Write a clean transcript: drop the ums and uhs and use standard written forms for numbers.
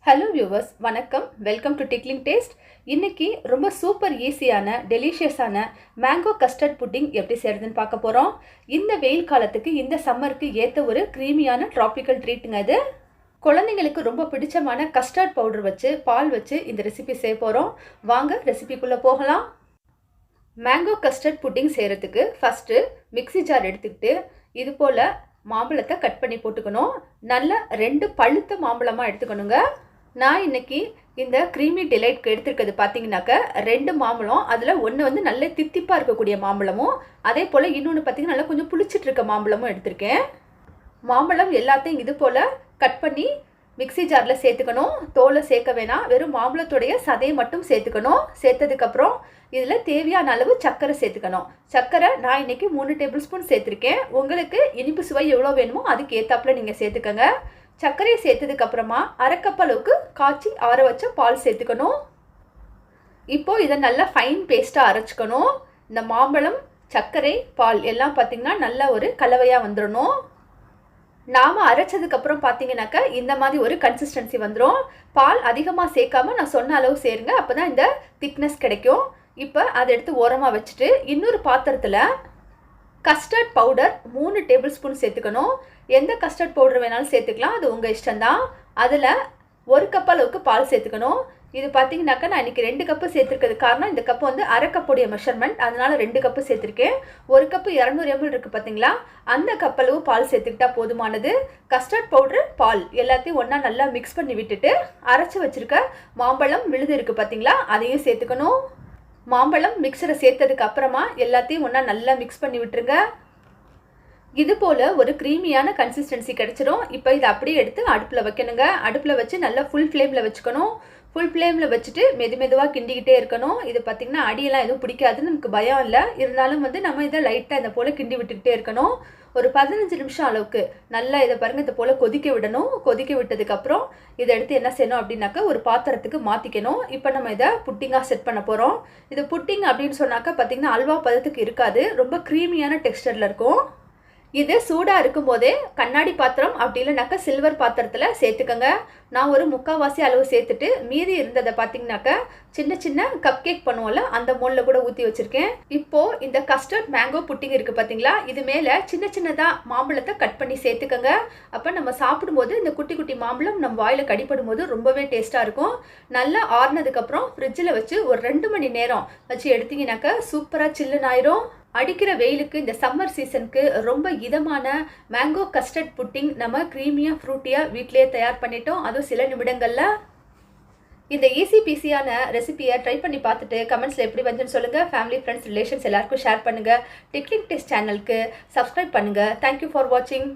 Hello viewers, வணக்கம். Welcome to tickling taste. இன்னைக்கு ரொம்ப சூப்பர் ஈஸியான டெலிஷியஸான மேங்கோ கஸ்டர்ட் புட்டிங் எப்படி செய்கிறதுன்னு பார்க்க போகிறோம். இந்த வெயில் காலத்துக்கு, இந்த சம்மருக்கு ஏற்ற ஒரு க்ரீமியான ட்ராபிக்கல் ட்ரீட்டுங்க இது. குழந்தைங்களுக்கு ரொம்ப பிடிச்சமான கஸ்டர்ட் பவுடர் வச்சு, பால் வச்சு இந்த ரெசிபி செய்ய போகிறோம். வாங்க ரெசிபிக்குள்ளே போகலாம். மேங்கோ கஸ்டர்ட் புட்டிங் செய்கிறதுக்கு ஃபஸ்ட்டு மிக்ஸி ஜார் எடுத்துக்கிட்டு இது போல் மாம்பழத்தை கட் பண்ணி போட்டுக்கணும். நல்ல 2 பழுத்த மாம்பழமாக எடுத்துக்கணுங்க. நான் இன்னைக்கு இந்த க்ரீமி டிலைட்க்கு எடுத்துருக்கிறது பார்த்தீங்கன்னாக்க 2 மாம்பழம். அதில் ஒன்று வந்து நல்ல தித்திப்பாக இருக்கக்கூடிய மாம்பழமும், அதே போல் இன்னொன்று பார்த்தீங்கன்னா நல்லா கொஞ்சம் புளிச்சிட்டு இருக்க மாம்பழமும் எடுத்திருக்கேன். மாம்பழம் எல்லாத்தையும் இது போல் கட் பண்ணி மிக்ஸி ஜாரில் சேர்த்துக்கணும். தோலை சேர்க்க வேணாம், வெறும் மாம்பழத்துடைய சதையை மட்டும் சேர்த்துக்கணும். சேர்த்ததுக்கப்புறம் இதில் தேவையான அளவு சர்க்கரை சேர்த்துக்கணும். சர்க்கரை நான் இன்றைக்கி 3 டேபிள் ஸ்பூன் சேர்த்துருக்கேன். உங்களுக்கு இனிப்பு சுவை எவ்வளோ வேணுமோ அதுக்கு ஏற்றாப்புல நீங்கள் சேர்த்துக்கங்க. சர்க்கரையை சேர்த்ததுக்கப்புறமா 1/2 கப் அளவுக்கு காய்ச்சி ஆற வச்ச பால் சேர்த்துக்கணும். இப்போது இதை நல்லா ஃபைன் பேஸ்ட்டாக அரைச்சிக்கணும். இந்த மாம்பழம், சர்க்கரை, பால் எல்லாம் பார்த்திங்கன்னா நல்ல ஒரு கலவையாக வந்துடணும். நாம் அரைச்சதுக்கப்புறம் பார்த்தீங்கன்னாக்கா இந்த மாதிரி ஒரு கன்சிஸ்டன்சி வந்துடும். பால் அதிகமாக சேர்க்காம நான் சொன்ன அளவு சேருங்க, அப்போ தான் இந்த திக்னஸ் கிடைக்கும். இப்போ அதை எடுத்து ஓரமாக வச்சுட்டு இன்னொரு பாத்திரத்தில் கஸ்டர்ட் பவுடர் 3 டேபிள் ஸ்பூன் சேர்த்துக்கணும். எந்த கஸ்டர்ட் பவுடர் வேணாலும் சேர்த்துக்கலாம், அது உங்கள் இஷ்டம்தான். அதில் 1 கப் அளவுக்கு பால் சேர்த்துக்கணும். இது பார்த்தீங்கன்னாக்கா நான் இன்றைக்கி 2 கப்பு சேர்த்துருக்கிறது காரணம், இந்த கப்பு வந்து 1/2 கப்புடைய மெஷர்மெண்ட், அதனால் 2 கப்பு சேர்த்துருக்கேன். 1 கப்பு 200 ml இருக்குது பார்த்தீங்களா, அந்த கப் அளவு பால் சேர்த்துக்கிட்டா போதுமானது. கஸ்டர்ட் பவுட்ரு, பால் எல்லாத்தையும் ஒன்றா நல்லா மிக்ஸ் பண்ணி விட்டுட்டு அரைச்சி வச்சுருக்க மாம்பழம் விழுது இருக்குது பார்த்தீங்களா, அதையும் சேர்த்துக்கணும். மாம்பழம் மிக்சரை சேர்த்ததுக்கு அப்புறமா எல்லாத்தையும் ஒன்றா நல்லா மிக்ஸ் பண்ணி விட்டுருங்க. இது போல் ஒரு க்ரீமியான கன்சிஸ்டன்சி கிடச்சிடும். இப்போ இதை அப்படியே எடுத்து அடுப்பில் வைக்கணுங்க. அடுப்பில் வச்சு நல்லா ஃபுல் ஃப்ளேமில் வச்சுக்கணும். ஃபுல் ஃப்ளேமில் வச்சுட்டு மெதுவாக கிண்டிக்கிட்டே இருக்கணும். இது பார்த்திங்கன்னா அடியெல்லாம் எதுவும் பிடிக்காதுன்னு நமக்கு பயம் இல்லை. இருந்தாலும் வந்து நம்ம இதை லைட்டாக இதை போல் கிண்டி விட்டுக்கிட்டே இருக்கணும். ஒரு 15 நிமிஷம் அளவுக்கு நல்லா இதை பாருங்கள், இதை போல் கொதிக்க விடணும். கொதிக்க விட்டதுக்கப்புறம் இதை எடுத்து என்ன செய்யணும் அப்படின்னாக்கா ஒரு பாத்திரத்துக்கு மாற்றிக்கணும். இப்போ நம்ம இதை புட்டிங்காக செட் பண்ண போகிறோம். இது புட்டிங் அப்படின்னு சொன்னாக்கா பார்த்திங்கன்னா அல்வா பதத்துக்கு இருக்காது, ரொம்ப க்ரீமியான டெக்ஸ்டரில் இருக்கும். இது சூடாக இருக்கும்போதே கண்ணாடி பாத்திரம் அப்படி இல்லைனாக்கா சில்வர் பாத்திரத்தில் சேர்த்துக்கோங்க. நான் ஒரு 3/4 அளவு சேர்த்துட்டு மீதி இருந்ததை பார்த்தீங்கன்னாக்கா சின்ன கப் கேக் பண்ணுவோம்ல, அந்த மோலில் கூட ஊற்றி வச்சுருக்கேன். இப்போது இந்த கஸ்டர்ட் மேங்கோ புட்டிங் இருக்குது பார்த்தீங்களா, இது மேலே சின்னதாக மாம்பழத்தை கட் பண்ணி சேர்த்துக்கோங்க. அப்போ நம்ம சாப்பிடும்போது இந்த குட்டி குட்டி மாம்பழம் நம்ம வாயில் கடிப்படும் போது ரொம்பவே டேஸ்ட்டாக இருக்கும். நல்லா ஆறுனதுக்கப்புறம் ஃப்ரிட்ஜில் வச்சு ஒரு 2 மணி நேரம் வச்சு எடுத்திங்கனாக்கா சூப்பராக சில்லுன்னு ஆயிரும். அடிக்கிற வெயிலுக்கு, இந்த சம்மர் சீசனுக்கு ரொம்ப இதமான மேங்கோ கஸ்டர்ட் புட்டிங் நம்ம க்ரீமியாக ஃப்ரூட்டியாக வீட்டிலேயே தயார் பண்ணிட்டோம், அதுவும் சில நிமிடங்களில். இந்த ஈஸி பீஸியான ரெசிபியை ட்ரை பண்ணி பார்த்துட்டு கமெண்ட்ஸில் எப்படி வந்துன்னு சொல்லுங்கள். ஃபேமிலி, ஃப்ரெண்ட்ஸ், ரிலேஷன்ஸ் எல்லாருக்கும் ஷேர் பண்ணுங்கள். டிக்லிங் டேஸ்ட் சேனலுக்கு சப்ஸ்கிரைப் பண்ணுங்கள். தேங்க்யூ ஃபார் வாட்சிங்.